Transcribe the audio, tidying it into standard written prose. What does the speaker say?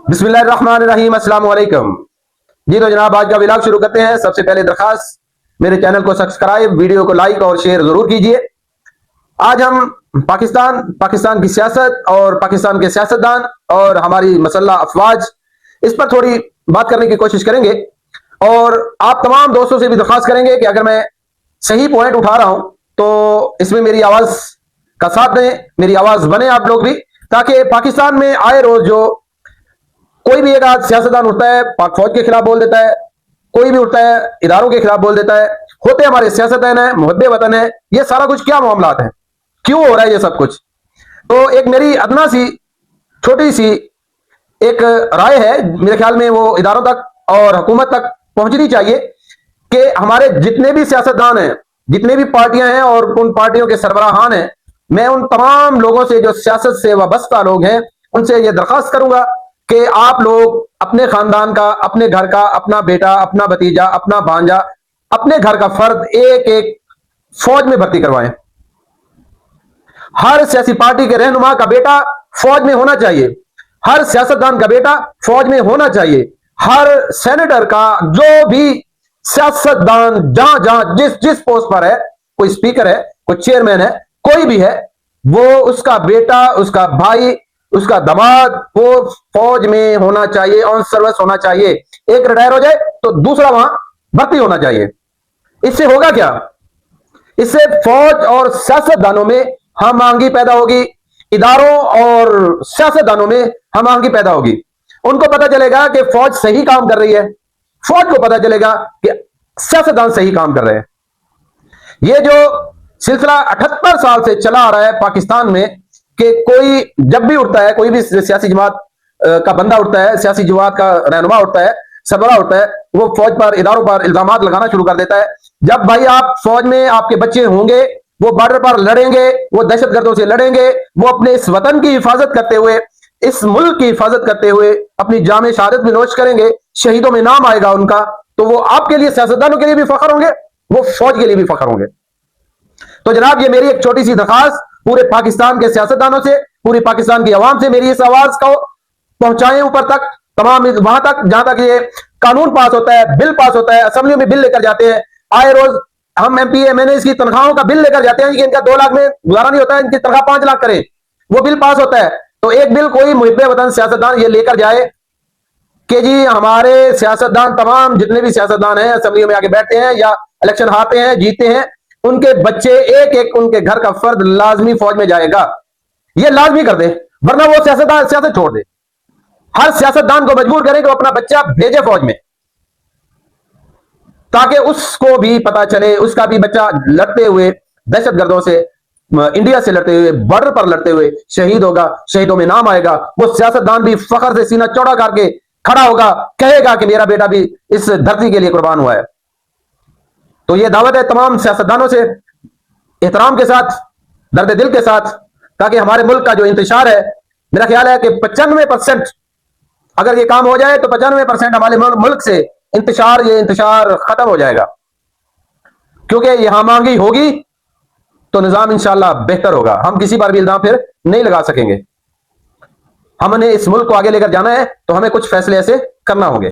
बिस्मिल्लाहिर्रहमानिर्रहीम, अस्सलाम वालेकुम। जी तो जनाब, आज का व्लॉग शुरू करते हैं। सबसे पहले दरखास्त, मेरे चैनल को सब्सक्राइब, वीडियो को लाइक और शेयर जरूर कीजिए। आज हम पाकिस्तान की सियासत और पाकिस्तान के सियासतदान और हमारी मसल्ला अफवाज, इस पर थोड़ी बात करने की कोशिश करेंगे। और आप तमाम दोस्तों से भी दरखास्त करेंगे कि अगर मैं सही पॉइंट उठा रहा हूं तो इसमें मेरी आवाज का साथ दें, मेरी आवाज बने आप लोग भी, ताकि पाकिस्तान में आए रोज जो कोई भी एक आध सियासतदान उठता है पाक फौज के खिलाफ बोल देता है, कोई भी उठता है इदारों के खिलाफ बोल देता है, होते हमारे सियासतदान है, मुहब्बे वतन है, ये सारा कुछ क्या मामलात है, क्यों हो रहा है ये सब कुछ। तो एक मेरी अदना सी छोटी सी एक राय है, मेरे ख्याल में वो इदारों तक और हुकूमत तक पहुंचनी चाहिए कि हमारे जितने भी सियासतदान हैं, जितने भी पार्टियां हैं और उन पार्टियों के सरबराहान हैं, मैं उन तमाम लोगों से जो सियासत से वाबस्ता लोग हैं उनसे यह दरखास्त करूंगा कि आप लोग अपने खानदान का, अपने घर का, अपना बेटा, अपना भतीजा, अपना भांजा, अपने घर का फर्द एक एक फौज में भर्ती करवाएं। हर सियासी पार्टी के रहनुमा का बेटा फौज में होना चाहिए, हर सियासतदान का बेटा फौज में होना चाहिए, हर सेनेटर का, जो भी सियासतदान जहां जहां जिस जिस पोस्ट पर है, कोई स्पीकर है, कोई चेयरमैन है, कोई भी है, वो उसका बेटा, उसका भाई, उसका दामाद वो फौज में होना चाहिए, ऑन सर्विस होना चाहिए। एक रिटायर हो जाए तो दूसरा वहां भर्ती होना चाहिए। इससे होगा क्या? इससे फौज और सियासतदानों में हम आहंगी पैदा होगी, इदारों और सियासतदानों में हम आहंगी पैदा होगी। उनको पता चलेगा कि फौज सही काम कर रही है, फौज को पता चलेगा कि सियासतदान सही काम कर रहे हैं। ये जो सिलसिला 78 साल से चला आ रहा है पाकिस्तान में कि कोई जब भी उठता है, कोई भी सियासी जमात का बंदा उठता है, सियासी जमात का रहनुमा उठता है, सरबराह उठता है, वो फौज पर, इदारों पर इल्जामात लगाना शुरू कर देता है। जब भाई आप फौज में आपके बच्चे होंगे, वो बॉर्डर पर लड़ेंगे, वो दहशतगर्दों से लड़ेंगे, वो अपने इस वतन की हिफाजत करते हुए, इस मुल्क की हिफाजत करते हुए अपनी जामे शहादत भी नोश करेंगे, शहीदों में नाम आएगा उनका, तो वो आपके लिए, सियासतदानों के लिए भी फख्र होंगे, वो फौज के लिए भी फख्र होंगे। तो जनाब, ये मेरी एक छोटी सी दरखास्त पूरे पाकिस्तान के सियासतदानों से, पूरी पाकिस्तान की आवाम से, मेरी इस आवाज को पहुंचाएं ऊपर तक, तमाम वहां तक जहां तक ये कानून पास होता है, बिल पास होता है, असेंबली में बिल लेकर जाते हैं। आए रोज हम एमपी एमएनए की तनख्वाहों का बिल लेकर जाते हैं कि इनका 2 लाख में गुजारा नहीं होता है, इनकी तनख्वाह 5 लाख करें, वो बिल पास होता है। तो एक बिल कोई मुहिब्बे वतन सियासतदान ये लेकर जाए कि जी हमारे सियासतदान, तमाम जितने भी सियासतदान हैं असेंबली में आके बैठते हैं या इलेक्शन हारते हैं, जीते हैं, उनके बच्चे एक एक उनके घर का फर्द लाजमी फौज में जाएगा, ये लाजमी कर दे, वरना वो सियासतदान सियासत छोड़ दे। हर सियासतदान को मजबूर करें कि वो अपना बच्चा भेजे फौज में, ताकि उसको भी पता चले, उसका भी बच्चा लड़ते हुए दहशतगर्दों से, इंडिया से लड़ते हुए, बॉर्डर पर लड़ते हुए शहीद होगा, शहीदों में नाम आएगा। वो सियासतदान भी फख्र से सीना चौड़ा करके खड़ा होगा, कहेगा कि मेरा बेटा भी इस धरती के लिए कुर्बान हुआ है। तो ये दावत है तमाम सियासतदानों से, एहतराम के साथ, दर्द दिल के साथ, ताकि हमारे मुल्क का जो इंतशार है, मेरा ख्याल है कि 95% अगर ये काम हो जाए तो 95% हमारे मुल्क से ये इंतशार खत्म हो जाएगा। क्योंकि यहां मांगी होगी तो निजाम इंशाल्लाह बेहतर होगा, हम किसी पर भी इल्जाम फिर नहीं लगा सकेंगे। हमने इस मुल्क को आगे लेकर जाना है तो हमें कुछ फैसले ऐसे करना होंगे।